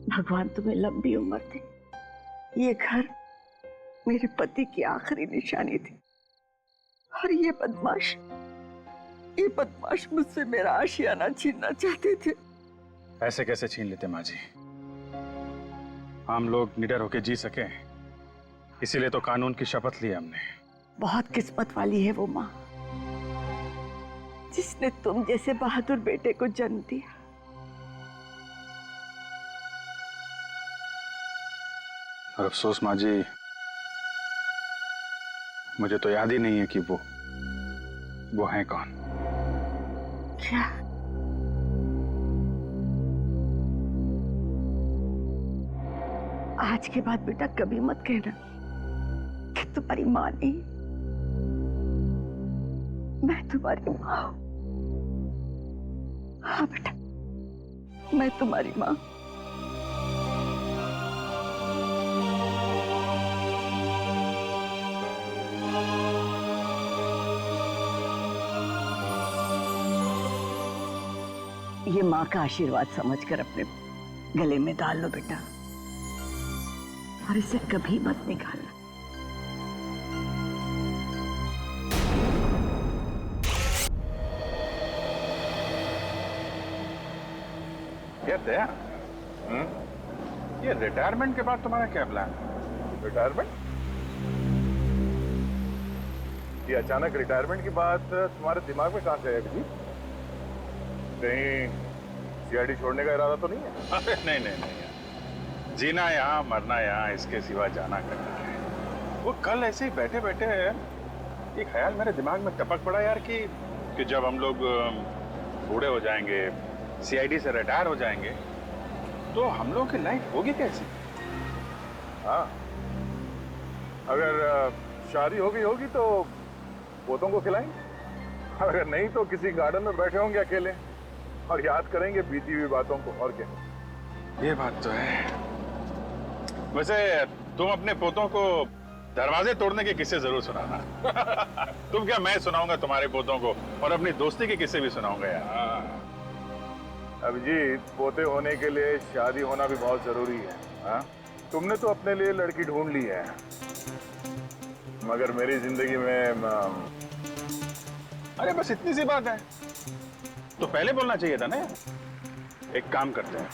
भगवान तुम्हें लंबी उम्र दे। ये घर मेरे पति की आखिरी निशानी थी और ये बदमाश मुझसे मेरा आशियाना छीनना चाहते थे। ऐसे कैसे छीन लेते माँ जी? हम लोग निडर होके जी सके, इसीलिए तो कानून की शपथ ली हमने। बहुत किस्मत वाली है वो माँ जिसने तुम जैसे बहादुर बेटे को जन्म दिया। और अफसोस माँ जी, मुझे तो याद ही नहीं है कि वो हैं कौन। क्या? आज के बाद बेटा कभी मत कहना कि तुम्हारी माँ नहीं, मैं तुम्हारी माँ हूं। हाँ बेटा, मैं तुम्हारी माँ। ये माँ का आशीर्वाद समझकर अपने गले में डाल लो बेटा, और इसे कभी मत निकालना। दया, ये रिटायरमेंट के बाद तुम्हारा क्या प्लान है? रिटायरमेंट? ये अचानक रिटायरमेंट की बात तुम्हारे दिमाग में कहां से है जी? कहीं सीआईडी छोड़ने का इरादा तो नहीं है? अरे नहीं नहीं नहीं, जीना यहाँ मरना यहाँ, इसके सिवा जाना करना है। वो कल ऐसे ही बैठे बैठे एक ख्याल मेरे दिमाग में टपक पड़ा यार कि जब हम लोग बूढ़े हो जाएंगे, सीआईडी से रिटायर हो जाएंगे, तो हम लोगों की लाइफ होगी कैसी? हाँ, अगर शादी हो गई होगी तो पोतों को खिलाएंगे, अगर नहीं तो किसी गार्डन में बैठे होंगे अकेले और याद करेंगे बीती हुई बातों को। और क्या? ये बात तो है। वैसे तुम अपने पोतों को दरवाजे तोड़ने के किस्से जरूर सुनाना। तुम क्या, मैं सुनाऊंगा तुम्हारे पोतों को, और अपनी दोस्ती के किस्से भी सुनाऊंगा यार। अभिजीत, पोते होने के लिए शादी होना भी बहुत जरूरी है। हाँ, तुमने तो अपने लिए लड़की ढूंढ ली है, मगर मेरी जिंदगी में अरे बस इतनी सी बात है तो पहले बोलना चाहिए था ना। एक काम करते हैं,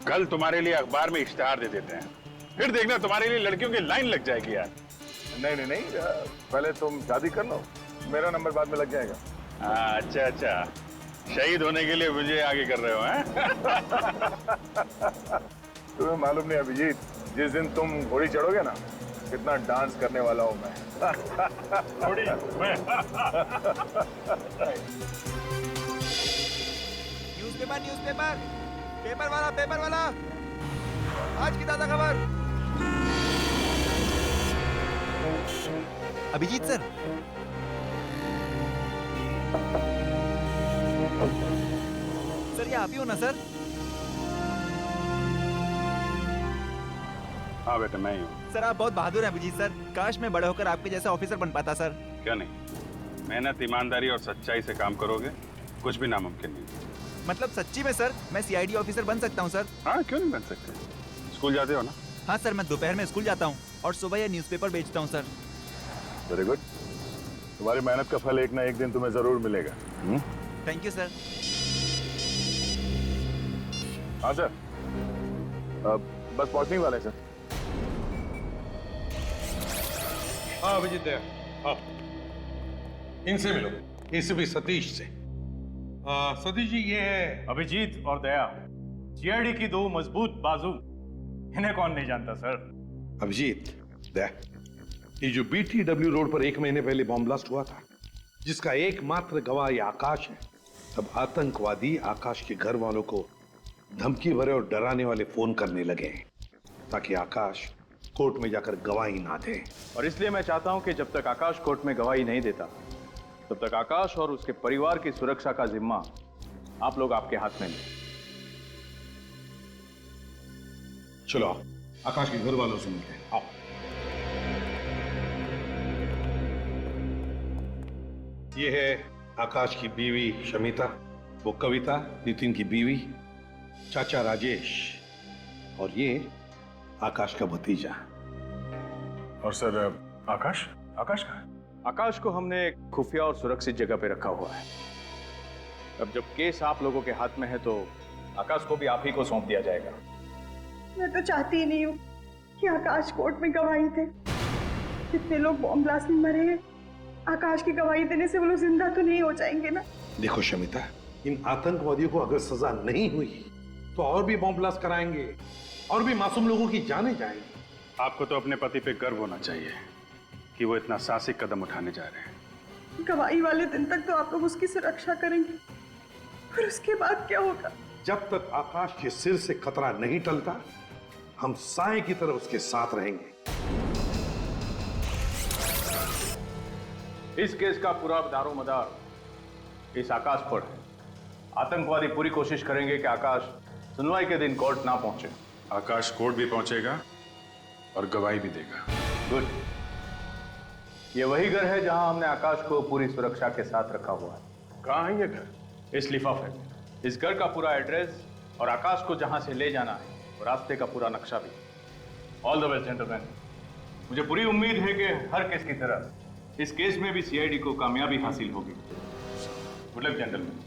कल तुम्हारे लिए अखबार में इश्तिहार दे देते हैं, फिर देखना तुम्हारे लिए लड़कियों की लाइन लग जाएगी यार। नहीं नहीं नहीं, पहले तुम शादी कर लो, मेरा नंबर बाद में लग जाएगा। अच्छा अच्छा, शहीद होने के लिए मुझे आगे कर रहे हो हैं? तुम्हें मालूम नहीं अभिजीत, जिस दिन तुम घोड़ी चढ़ोगे ना, कितना डांस करने वाला हूं मैं। घोड़ी मैं? न्यूज़पेपर पेपर वाला आज की ताजा खबर। अभिजीत सर, सर ये आप ही हो ना सर? हाँ बेटा, मैं ही हूँ। सर आप बहुत बहादुर हैं अभिजीत सर, काश मैं बड़े होकर आपके जैसा ऑफिसर बन पाता सर। क्या नहीं, मेहनत ईमानदारी और सच्चाई से काम करोगे, कुछ भी नामुमकिन नहीं। मतलब सच्ची में सर, मैं सीआईडी ऑफिसर बन सकता हूँ सर? हाँ, क्यों नहीं बन सकते? स्कूल जाते हो ना? हाँ सर, मैं दोपहर में स्कूल जाता हूँ और सुबह ये न्यूज़पेपर बेचता हूँ सर। वेरी गुड, तुम्हारी मेहनत का फल एक ना एक दिन तुम्हें जरूर मिलेगा। Thank you sir. हाँ सर, बस पहुंचने वाले सर। हाँ अभिजीत दया, हाँ इनसे मिलो, एसीपी सतीश से। सतीश जी ये है अभिजीत और दया, सीआईडी की दो मजबूत बाजू, इन्हें कौन नहीं जानता सर। अभिजीत दया, ये जो BTW रोड पर 1 महीने पहले बॉम्ब ब्लास्ट हुआ था, जिसका एकमात्र गवाह ये आकाश है, तब आतंकवादी आकाश के घर वालों को धमकी भरे और डराने वाले फोन करने लगे ताकि आकाश कोर्ट में जाकर गवाही ना दे। और इसलिए मैं चाहता हूं कि जब तक आकाश कोर्ट में गवाही नहीं देता, तब तक आकाश और उसके परिवार की सुरक्षा का जिम्मा आप लोग आपके हाथ में लें। चलो आकाश के घर वालों से मिलते हैं, आओ। ये है आकाश की बीवी शमिता, वो कविता नितिन की बीवी, चाचा राजेश और ये आकाश का भतीजा। और सर आकाश आकाश कहाँ है? आकाश को हमने एक खुफिया और सुरक्षित जगह पे रखा हुआ है। अब जब केस आप लोगों के हाथ में है तो आकाश को भी आप ही को सौंप दिया जाएगा। मैं तो चाहती ही नहीं हूँ कि आकाश कोर्ट में गवाही दे। कितने लोग बॉम्ब ब्लास्ट में मरे हैं, आकाश की गवाही देने से वो लोग जिंदा तो नहीं हो जाएंगे ना। देखो शमिता, इन आतंकवादियों को अगर सजा नहीं हुई तो और भी बॉम्ब ब्लास्ट कराएंगे और भी मासूम लोगों की जानें जाएंगी। आपको तो अपने पति पे गर्व होना चाहिए कि वो इतना साहसिक कदम उठाने जा रहे हैं। गवाही वाले दिन तक तो आप लोग उसकी सुरक्षा करेंगे, फिर उसके बाद क्या होगा? जब तक आकाश के सिर से खतरा नहीं टलता, हम साए की तरह उसके साथ रहेंगे। इस केस का पूरा दारोमदार इस आकाश पर है। आतंकवादी पूरी कोशिश करेंगे कि आकाश सुनवाई के दिन कोर्ट ना पहुंचे। आकाश कोर्ट भी पहुंचेगा और गवाही भी देगा। गुड। ये वही घर है जहां हमने आकाश को पूरी सुरक्षा के साथ रखा हुआ है। कहाँ है ये घर? इस लिफाफे में इस घर का पूरा एड्रेस और आकाश को जहां से ले जाना है और रास्ते का पूरा नक्शा भी। All the best gentleman. मुझे पूरी उम्मीद है कि हर केस की तरह इस केस में भी सीआईडी को कामयाबी हासिल होगी। Good luck gentleman.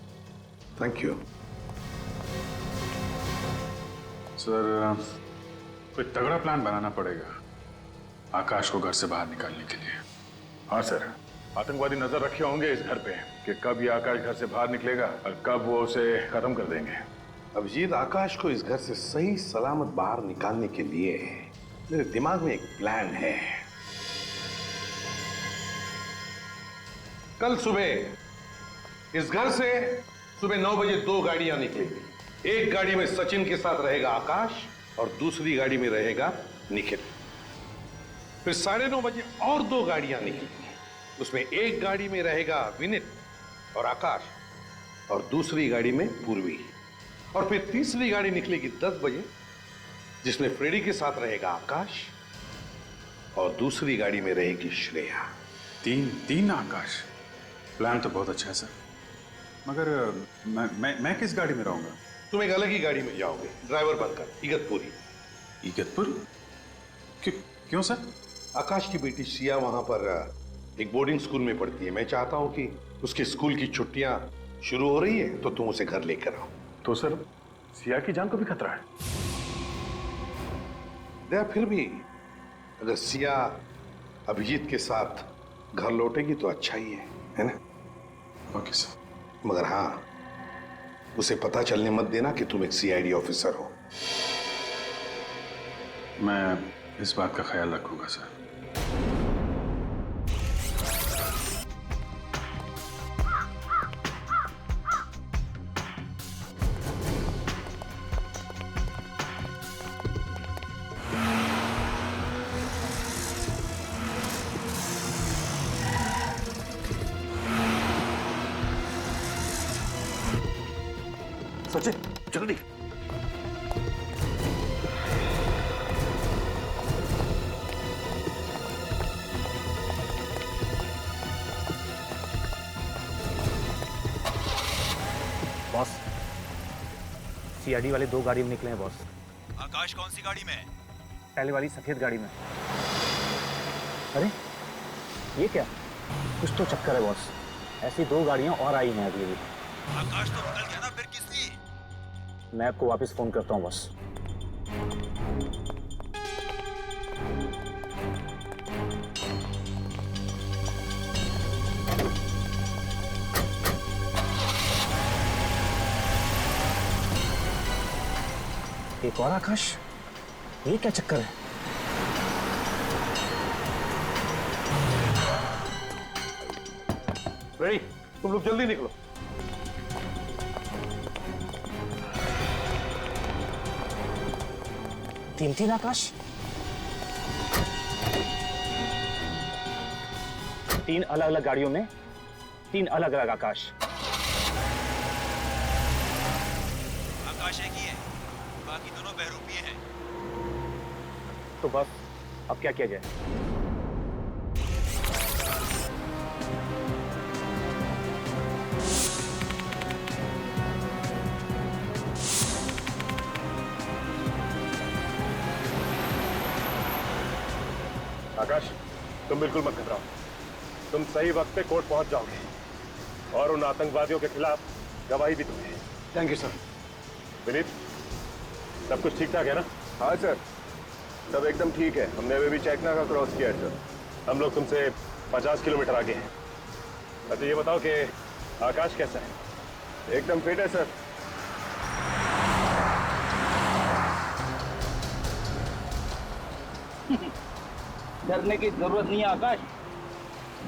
Thank you. Sir, कोई तगड़ा प्लान बनाना पड़ेगा आकाश को घर से बाहर निकालने के लिए। हाँ सर, आतंकवादी नजर रखे होंगे इस घर पे कि कब ये आकाश घर से बाहर निकलेगा और कब वो उसे खत्म कर देंगे। अभिजीत, आकाश को इस घर से सही सलामत बाहर निकालने के लिए मेरे दिमाग में एक प्लान है। कल सुबह इस घर से सुबह 9 बजे 2 गाड़ियां निकलेंगी। एक गाड़ी में सचिन के साथ रहेगा आकाश और दूसरी गाड़ी में रहेगा निखिल। फिर 9:30 बजे और 2 गाड़ियां निकलेंगी। उसमें एक गाड़ी में रहेगा विनित और आकाश और दूसरी गाड़ी में पूर्वी। और फिर तीसरी गाड़ी निकलेगी 10 बजे जिसमें फ्रेडी के साथ रहेगा आकाश और दूसरी गाड़ी में रहेगी श्रेया। तीन आकाश। प्लान तो बहुत अच्छा है सर, मगर मैं किस गाड़ी में रहूंगा? तुम एक अलग ही गाड़ी में जाओगे, ड्राइवर बनकर इगतपुरी। इगतपुर? क्यों सर? आकाश की बेटी सिया वहां पर एक बोर्डिंग स्कूल में पढ़ती है। मैं चाहता हूं कि उसके स्कूल की छुट्टियां शुरू हो रही है तो तुम उसे घर लेकर आओ। तो सर, सिया की जान को भी खतरा है। दया, फिर भी अगर सिया अभिजीत के साथ घर लौटेगी तो अच्छा ही है ना? Okay sir. मगर हाँ, उसे पता चलने मत देना कि तुम एक सीआईडी ऑफिसर हो। मैं इस बात का ख्याल रखूंगा सर। सचिन, जल्दी। बॉस, सीआईडी वाले 2 गाड़ी में निकले हैं बॉस। आकाश कौन सी गाड़ी में है? पहले वाली सफेद गाड़ी में। अरे ये क्या, कुछ तो चक्कर है बॉस। ऐसी 2 गाड़ियां और आई हैं अभी। आकाश तो निकल गया ना, फिर किसकी? मैं आपको वापस फोन करता हूँ बॉस। एक और आकाश, ये क्या चक्कर है? रेडी, तुम लोग जल्दी निकलो। तीन आकाश, 3 अलग-अलग गाड़ियों में 3 अलग-अलग आकाश। आकाश एक ही है, बाकी दोनों बहरूपिये हैं। तो बस अब क्या किया जाए? आकाश, तुम बिल्कुल मत घबराओ। तुम सही वक्त पे कोर्ट पहुंच जाओगे और उन आतंकवादियों के खिलाफ गवाही भी दोगे। Thank you sir. विनीत, सब कुछ ठीक ठाक है ना? हाँ सर, सब एकदम ठीक है। हमने अभी भी चेकना का क्रॉस किया है सर। हम लोग तुमसे 50 किलोमीटर आगे हैं। अच्छा ये बताओ कि आकाश कैसा है? एकदम फिट है सर। डरने की जरूरत नहीं है आकाश।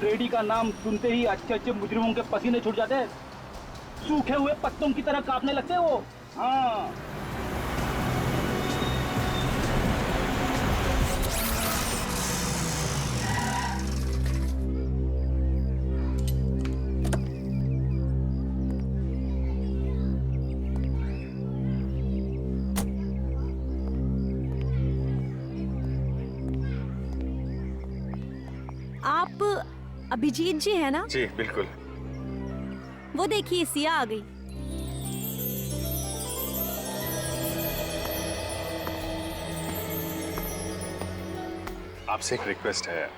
रेडी का नाम सुनते ही अच्छे अच्छे मुजरिमों के पसीने छूट जाते हैं, सूखे हुए पत्तों की तरह कांपने लगते हैं वो। हाँ, आप अभिजीत जी है ना? जी बिल्कुल। वो देखिए सिया आ गई। आपसे एक रिक्वेस्ट है,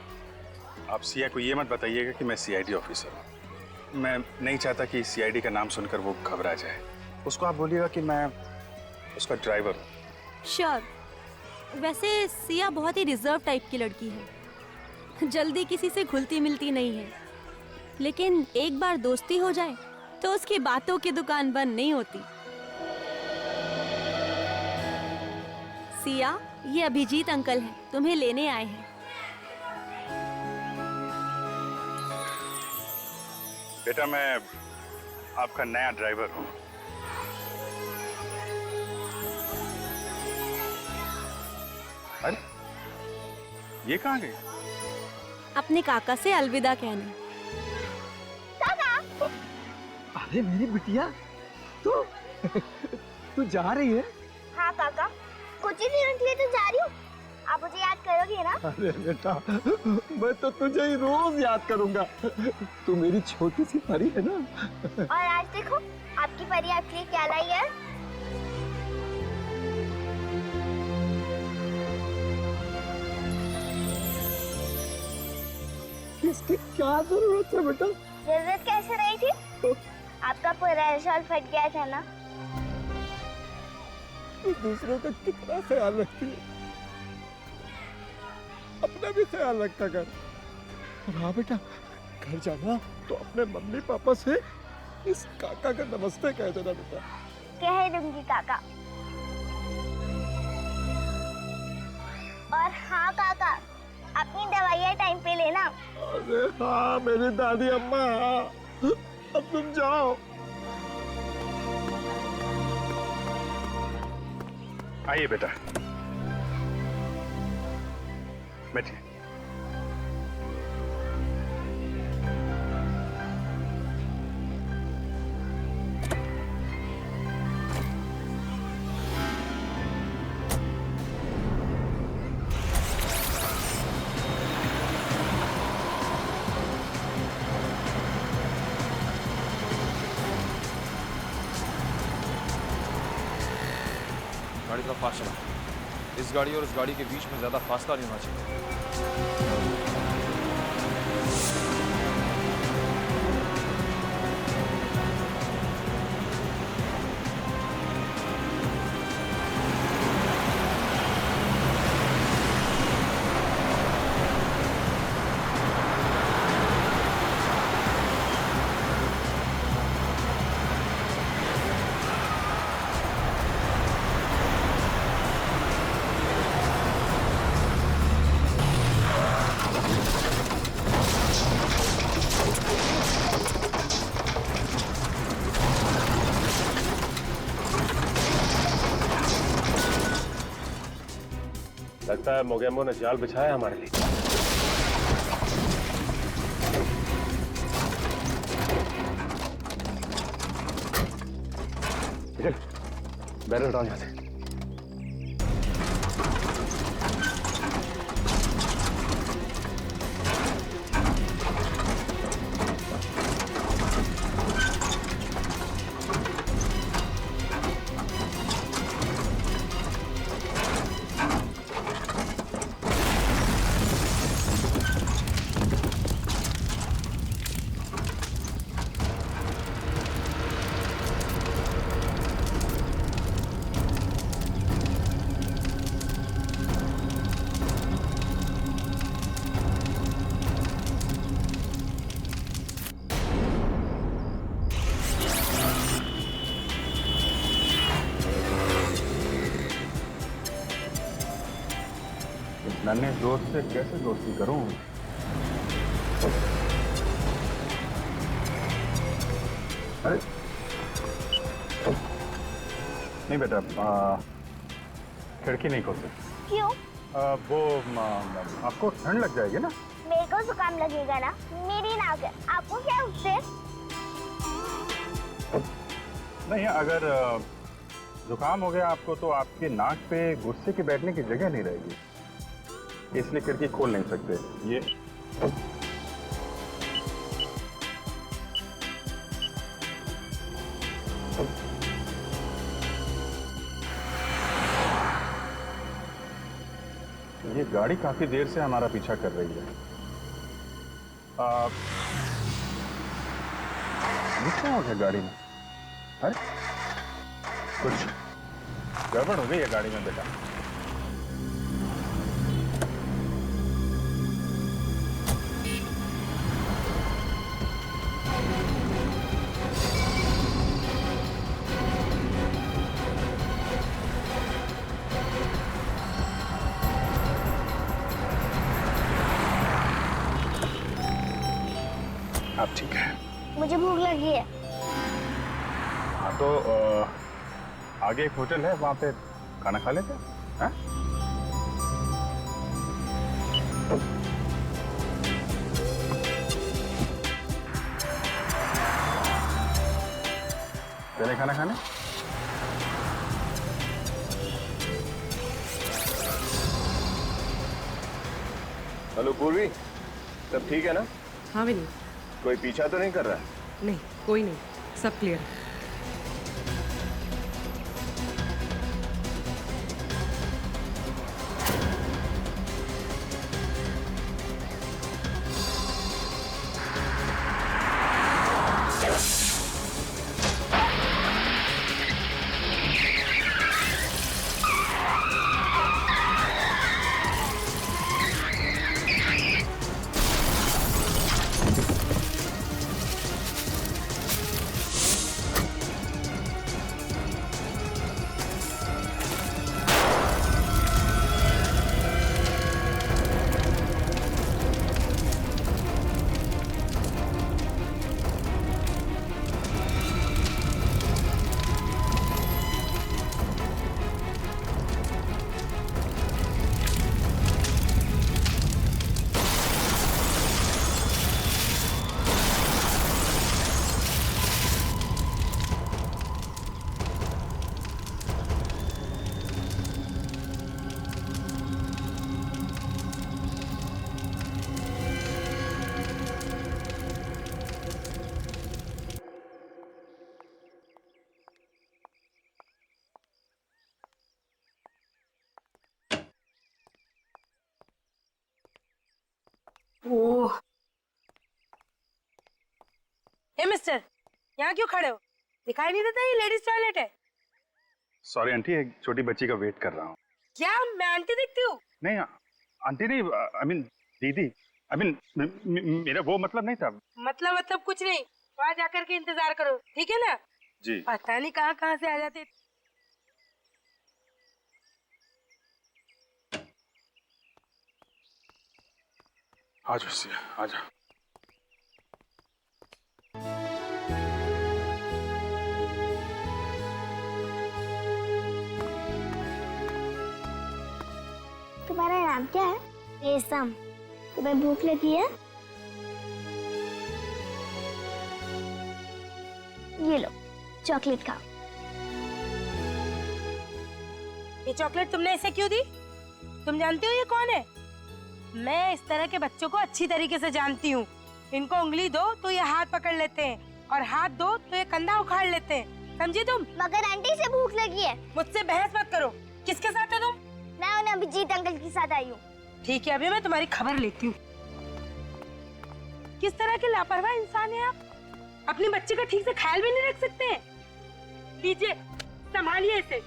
आप सिया को ये मत बताइएगा कि मैं सीआईडी ऑफिसर हूँ। मैं नहीं चाहता कि सीआईडी का नाम सुनकर वो घबरा जाए। उसको आप बोलिएगा कि मैं उसका ड्राइवर हूँ। श्योर। वैसे सिया बहुत ही रिजर्व टाइप की लड़की है, जल्दी किसी से घुलती मिलती नहीं है, लेकिन एक बार दोस्ती हो जाए तो उसकी बातों की दुकान बंद नहीं होती। सिया, ये अभिजीत अंकल हैं, तुम्हें लेने आए हैं। बेटा मैं आपका नया ड्राइवर हूँ। अरे ये कहाँ गई? अपने काका से अलविदा कहने। अरे मेरी बिटिया, तू जा रही है? हाँ काका, कुछ ही दिनों के लिए तो जा रही हूँ। आप मुझे याद करोगे ना? अरे बेटा, मैं तो तुझे ही रोज याद करूंगा। तू मेरी छोटी सी परी है ना। और आज देखो आपकी परी आपके लिए क्या लाई है। इसकी क्या जरूरत है बेटा? जरूरत कैसे रही थी? आपका पूरा शॉल फट गया था ना। तू दूसरों का कितना ख्याल रखती है, अपना भी ख्याल रखा कर। और हाँ बेटा, घर जाना तो अपने मम्मी पापा से इस काका का नमस्ते कह देना बेटा। कह दूंगी काका। और हाँ काका, अपनी दवाइयाँ टाइम पे लेना। अरे हाँ मेरी दादी अम्मा, हाँ। अब तुम जाओ। आइए बेटा, बैठिए। गाड़ी थोड़ा फास्ट चला। इस गाड़ी और इस गाड़ी के बीच में ज्यादा फासला नहीं होना चाहिए। लगता है मोगेम्बो ने जाल बिछाया हमारे लिए। बैरल डाउन यहाँ से। नन्हे दोस्त से कैसे दोस्ती करूं? अरे नहीं बेटा, खिड़की नहीं खोल सकती। क्यों? वो आपको ठंड लग जाएगी ना। मेरे को जुकाम लगेगा ना, मेरी नाक है, आपको क्या उससे? नहीं, अगर जुकाम हो गया आपको तो आपके नाक पे गुस्से के बैठने की जगह नहीं रहेगी, इसलिए खिड़की खोल नहीं सकते। ये गाड़ी काफी देर से हमारा पीछा कर रही है। क्या हो गया गाड़ी में? अरे कुछ गड़बड़ हो गई है गाड़ी में बेटा। अब ठीक है। मुझे भूख लगी है। हाँ तो आगे एक होटल है, वहां पे खाना खा लेते हैं। चले खाना खाने? हेलो पूर्वी, सब ठीक है ना? हाँ विनी। कोई पीछा तो नहीं कर रहा? नहीं, कोई नहीं, सब क्लियर है। ओह, हे मिस्टर, यहाँ क्यों खड़े हो? दिखाई नहीं देता ये लेडीज टॉयलेट है? सॉरी आंटी, एक छोटी बच्ची का वेट कर रहा हूँ। क्या मैं आंटी दिखती हूँ? नहीं आंटी नहीं, आई मीन दीदी, आई मीन मेरा वो मतलब नहीं था। मतलब कुछ नहीं, वहाँ जाकर के इंतजार करो, ठीक है ना? जी। पता नहीं कहाँ से आ जाते। आ जाओ सिया, आ जाओ। तुम्हारा नाम क्या है? रेशम। तुम्हें भूख लगी है? ये लो चॉकलेट खाओ। ये चॉकलेट तुमने इसे क्यों दी? तुम जानती हो ये कौन है? मैं इस तरह के बच्चों को अच्छी तरीके से जानती हूँ। इनको उंगली दो तो ये हाथ पकड़ लेते हैं, और हाथ दो तो ये कंधा उखाड़ लेते हैं, समझी तुम? मगर आंटी से भूख लगी है। मुझसे बहस मत करो। किसके साथ है तुम? मैं उन्हें अभिजीत अंकल के साथ आई हूँ। ठीक है, अभी मैं तुम्हारी खबर लेती हूँ। किस तरह के लापरवाह इंसान है आप? अपनी बच्ची का ठीक से ख्याल भी नहीं रख सकते हैं। लीजिए, संभालिए इसे।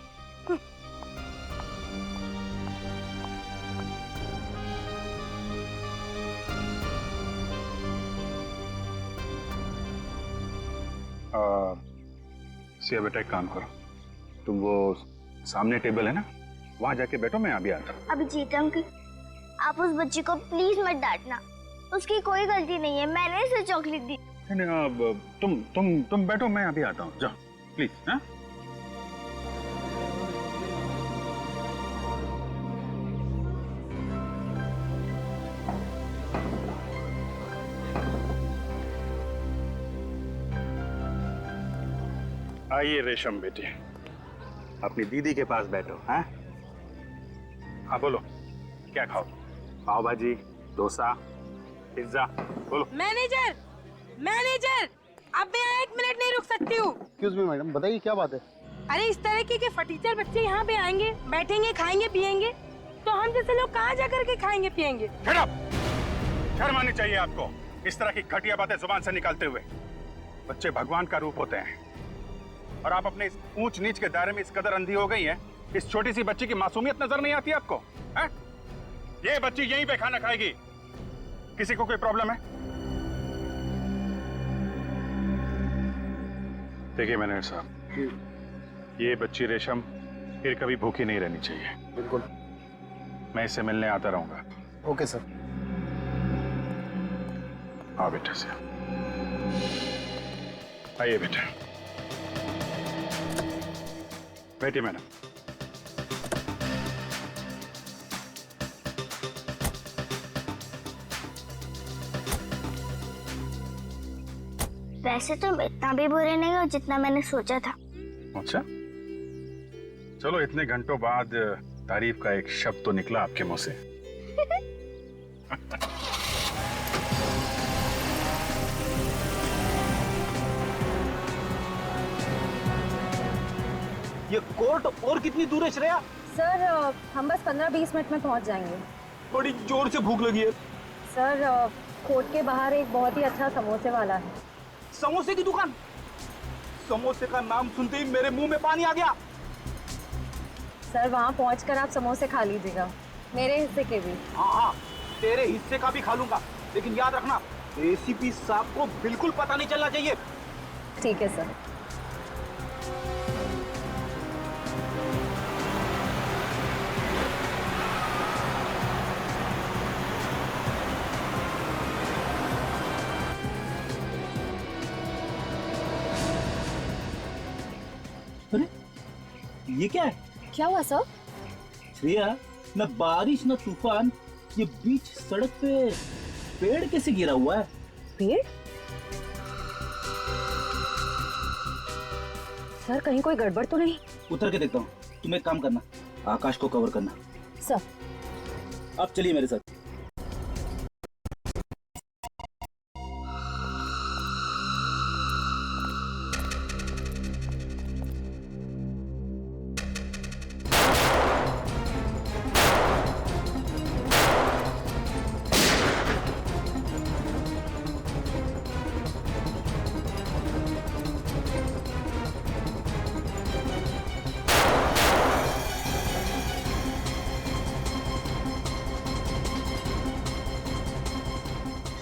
सिया बेटा, एक काम करो, तुम वो सामने टेबल है ना, वहां जाके बैठो, मैं अभी आता हूँ। अभिजीत अंकल, आप उस बच्ची को प्लीज मत डांटना, उसकी कोई गलती नहीं है, मैंने इसे चॉकलेट दी। नहीं, तुम बैठो, मैं अभी आता हूँ, जाओ प्लीज। हाँ आइए रेशम बेटी, अपनी दीदी के पास बैठो। हाँ हाँ बोलो, क्या खाओ? पाव भाजी, डोसा, पिज्जा, बोलो। मैनेजर, मैनेजर, अब मैं 1 मिनट नहीं रुक सकती हूँ। एक्सक्यूज मी मैडम, बताइए क्या बात है? अरे इस तरह के फटीचर बच्चे यहाँ पे आएंगे, बैठेंगे, खाएंगे, पिएंगे, तो हम जैसे लोग कहाँ जाकर के खाएंगे पिएंगे? शर्म आनी चाहिए आपको इस तरह की घटिया बातें जुबान से निकालते हुए। बच्चे भगवान का रूप होते हैं और आप अपने इस ऊंच नीच के दायरे में इस कदर अंधी हो गई हैं, इस छोटी सी बच्ची की मासूमियत नजर नहीं आती आपको? है? ये बच्ची यहीं पे खाना खाएगी, किसी को कोई प्रॉब्लम है? देखिए मैनेजर साहब, ये बच्ची रेशम फिर कभी भूखी नहीं रहनी चाहिए। बिल्कुल, मैं इससे मिलने आता रहूंगा। Okay sir. हाँ बेटा से आइए बेटा, बैठिए मैडम। वैसे तुम इतना भी बुरे नहीं हो जितना मैंने सोचा था। अच्छा, चलो इतने घंटों बाद तारीफ का एक शब्द तो निकला आपके मुंह से। ये कोर्ट और कितनी दूर है श्रेया? सर हम बस 15-20 मिनट में पहुंच जाएंगे। बड़ी जोर से भूख लगी है। सर कोर्ट के बाहर एक बहुत ही अच्छा समोसे वाला है। समोसे की दुकान? समोसे का नाम सुनते ही मेरे मुंह में पानी आ गया। सर वहाँ पहुंचकर आप समोसे खा लीजिएगा, मेरे हिस्से के भी। हाँ हाँ, तेरे हिस्से का भी खा लूंगा, लेकिन याद रखना एसीपी साहब को बिल्कुल पता नहीं चलना चाहिए। ठीक है सर। अरे ये क्या है? क्या हुआ सर? श्रेया, न बारिश न तूफान, ये बीच सड़क पे पेड़ कैसे गिरा हुआ है? पेड़? सर कहीं कोई गड़बड़ तो नहीं? उतर के देखता हूँ। तुम एक काम करना, आकाश को कवर करना। सर आप चलिए मेरे साथ।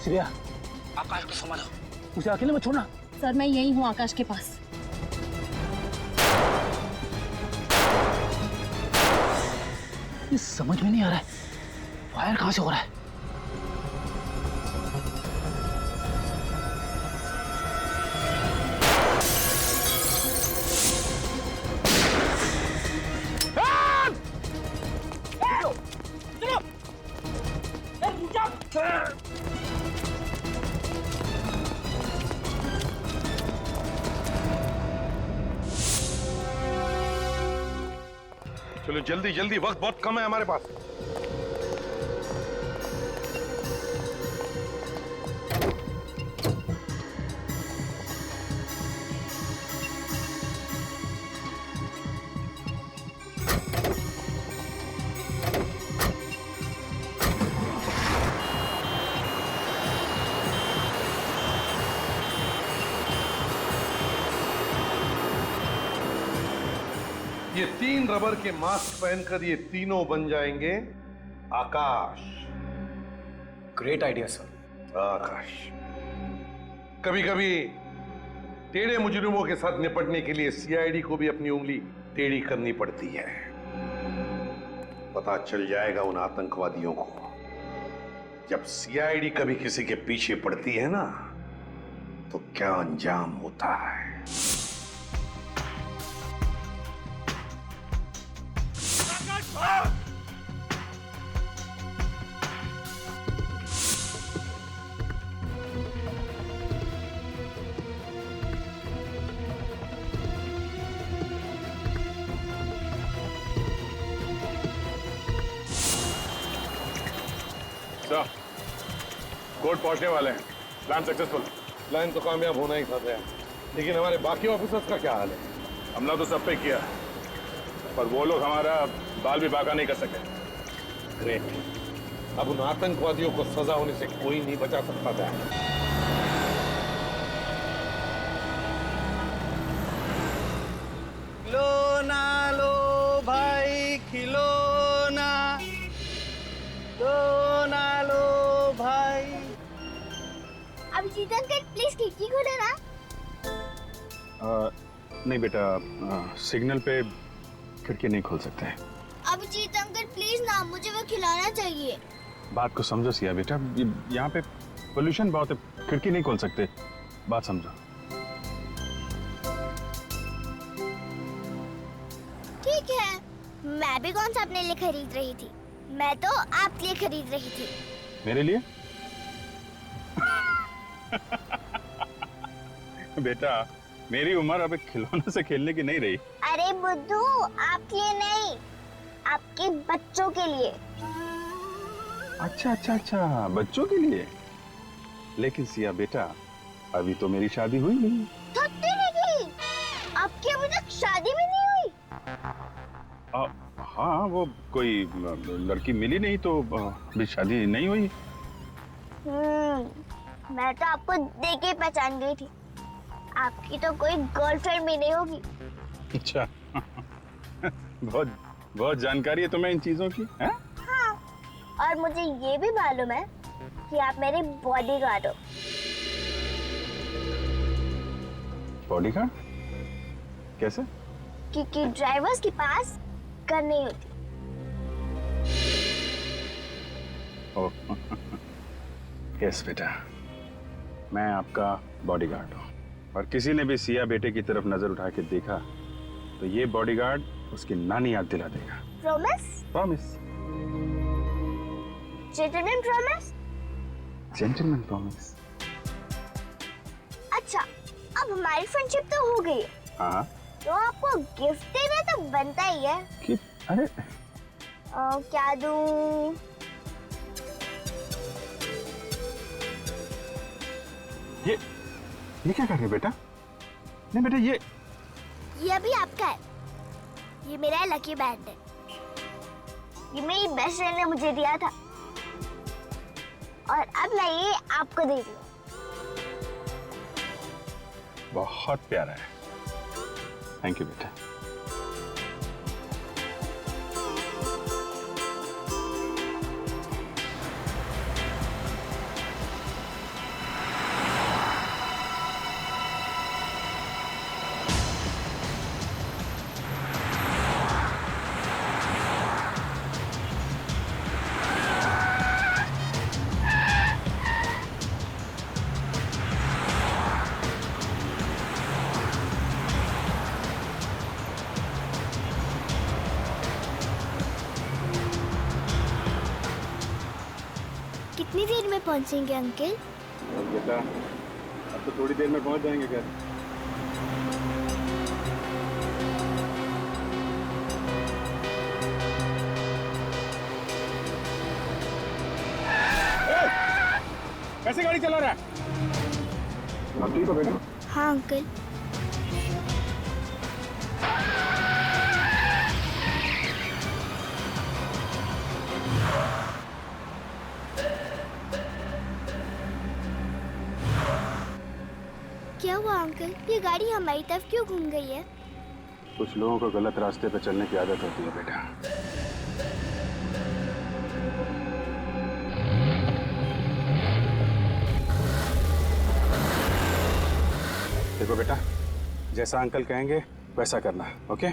श्रेया, आकाश को संभालो, उसे अकेले मत छोड़ना। सर मैं यही हूँ आकाश के पास। ये समझ में नहीं आ रहा है, फायर कहां से हो रहा है? चलो जल्दी जल्दी, वक्त बहुत कम है हमारे पास। ये 3 रबर के मास्क पहनकर ये तीनों बन जाएंगे Akash. Great idea sir. Akash, कभी कभी टेढ़े मुजरिमों के साथ निपटने के लिए सीआईडी को भी अपनी उंगली टेढ़ी करनी पड़ती है। पता चल जाएगा उन आतंकवादियों को जब सीआईडी कभी किसी के पीछे पड़ती है ना तो क्या अंजाम होता है। कोर्ट पहुंचने वाले हैं। Plan successful. प्लान तो कामयाब होना ही था, लेकिन हमारे बाकी ऑफिसर्स का क्या हाल है? हमला तो सब पे किया, पर वो लोग हमारा बाल भी बाका नहीं कर सके। ग्रेट। अब उन आतंकवादियों को सजा होने से कोई नहीं बचा सकता था। खिलौना लो भाई, खिलौना लो भाई। अभिजीत अंकल प्लीज खिड़की खोले ना। नहीं बेटा, सिग्नल पे खिड़की नहीं खोल सकते। अभिजीत अंकल प्लीज ना, मुझे वो खिलाना चाहिए। बात को समझो सिया बेटा, यहाँ पे पोल्यूशन बहुत है, खिड़की नहीं खोल सकते। बात समझो। ठीक है, मैं भी कौन सा अपने लिए खरीद रही थी, मैं तो आपके लिए खरीद रही थी। मेरे लिए? बेटा, मेरी उम्र अब खिलौने से खेलने की नहीं रही। अरे बुद्धू, आपके लिए नहीं, आपके बच्चों के लिए। अच्छा अच्छा अच्छा, बच्चों के लिए। लेकिन सिया बेटा, अभी तो मेरी शादी हुई नहीं। थकती नहीं, आपकी अभी तक शादी भी नहीं हुई। हाँ, वो कोई लड़की मिली नहीं तो अभी शादी नहीं हुई। मैं तो आपको देख के पहचान गई थी, आपकी तो कोई गर्लफ्रेंड भी नहीं होगी। अच्छा। बहुत जानकारी है तुम्हें इन चीजों की, है? हाँ, और मुझे ये भी मालूम है कि आप मेरे बॉडीगार्ड हो। बॉडीगार्ड? कैसे? क्योंकि ड्राइवर्स के पास गन नहीं होती। यस बेटा, मैं आपका बॉडीगार्ड हूँ, और किसी ने भी सिया बेटे की तरफ नजर उठा के देखा तो ये बॉडीगार्ड उसकी नानी याद दिला देगा। Promise? Promise. Gentleman promise? Gentleman promise. अच्छा, अब हमारी फ्रेंडशिप तो हो गई है। हाँ। तो आपको गिफ्ट देना तो बनता ही है। कि अरे क्या दूं? ये क्या कर रहे हो बेटा? नहीं बेटा, ये अभी आपका है। ये मेरा लकी बैंड है। ये मेरी बेस्ट फ्रेंड ने मुझे दिया था, और अब मैं ये आपको दे रही हूँ। बहुत प्यारा है। थैंक यू बेटा। कितनी देर में पहुंचेंगे अंकल? बेटा, अब तो थोड़ी देर में पहुंच जाएंगे घर। कैसे गाड़ी चला रहा है? आप ठीक हो बेटा? हाँ अंकल। क्या हुआ अंकल? ये गाड़ी हमारी तरफ क्यों घूम गई है? कुछ लोगों को गलत रास्ते पे चलने की आदत होती है बेटा। देखो बेटा, जैसा अंकल कहेंगे वैसा करना, ओके?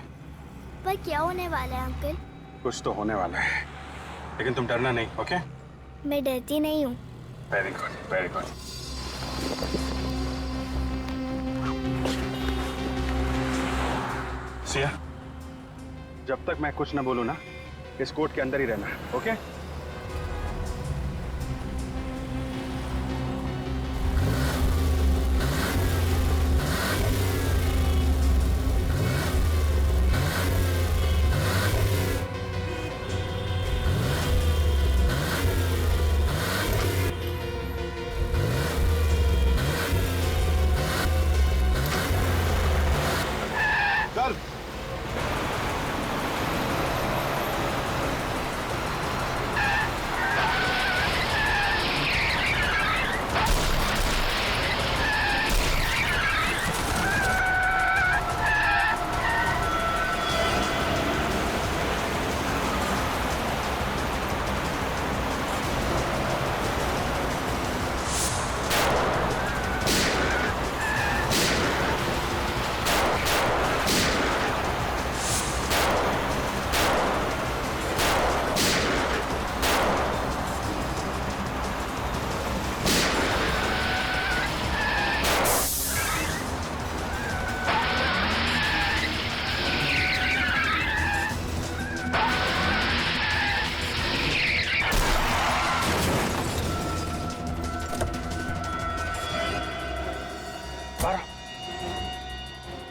पर क्या होने वाला है अंकल? कुछ तो होने वाला है, लेकिन तुम डरना नहीं, ओके? मैं डरती नहीं हूँ। Very good, very good. Siya, जब तक मैं कुछ ना बोलूं ना, इस कोर्ट के अंदर ही रहना, ओके? चल।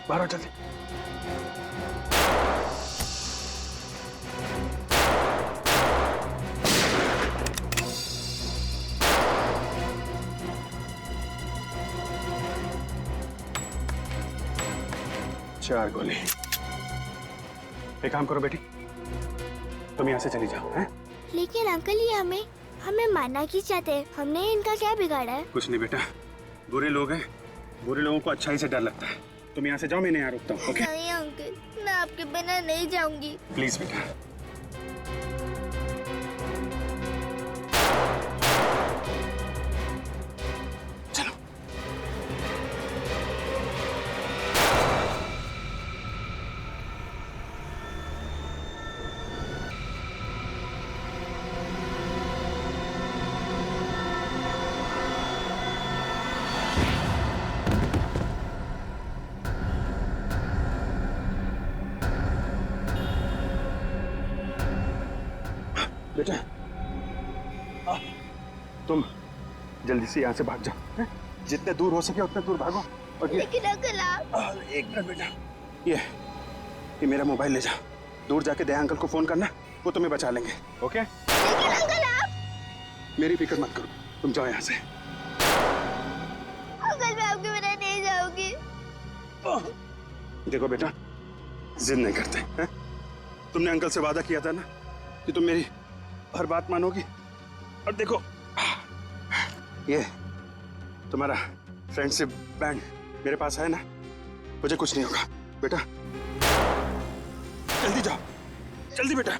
बाहर जल्दी। चार गोली। एक काम करो बेटी, तुम यहाँ से चली जाओ, हैं? लेकिन अंकल ये हमें मारना क्यों चाहते हैं? हमने इनका क्या बिगाड़ा है? कुछ नहीं बेटा, बुरे लोग हैं, बुरे लोगों को अच्छाई से डर लगता है। तुम यहाँ से जाओ, मैं यहाँ रुकता हूँ, ओके? नहीं अंकल, मैं आपके बिना नहीं जाऊंगी। प्लीज बेटा। बेटा, तुम जल्दी से यहाँ से भाग जाओ, हैं? जितने दूर हो सके उतने दूर भागो। और लेकिन अंकल आप... एक मिनट बेटा, ये मेरा मोबाइल ले जाओ, दूर जाके दया अंकल को फोन करना, वो तुम्हें बचा लेंगे, ओके? लेकिन अंकल आप... मेरी फिक्र मत करो, तुम जाओ यहाँ से। अंकल मैं आपके बिना नहीं जाऊंगी। देखो बेटा, जिद नहीं करते, हैं? तुमने अंकल से वादा किया था ना कि तुम मेरी हर बात मानोगी, और देखो ये तुम्हारा फ्रेंडशिप बैंड मेरे पास है ना, मुझे कुछ नहीं होगा बेटा। जल्दी जाओ, जल्दी बेटा।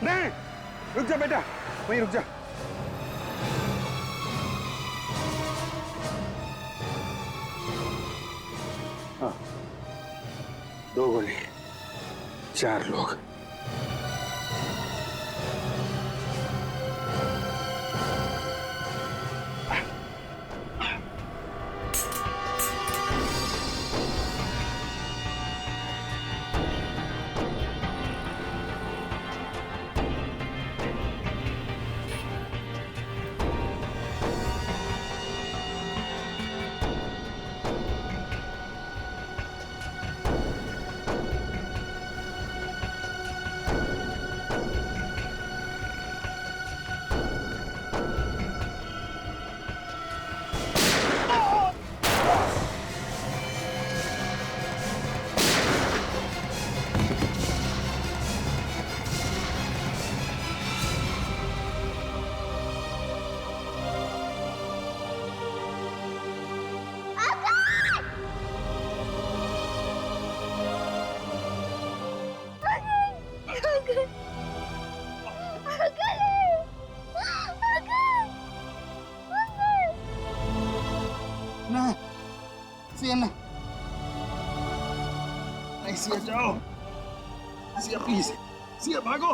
नहीं, रुक जा बेटा, वहीं रुक जा। हाँ, 2 गोली, 4 लोग। ना सिया ना, नहीं सिया जाओ, सिया प्लीज, सिया भागो।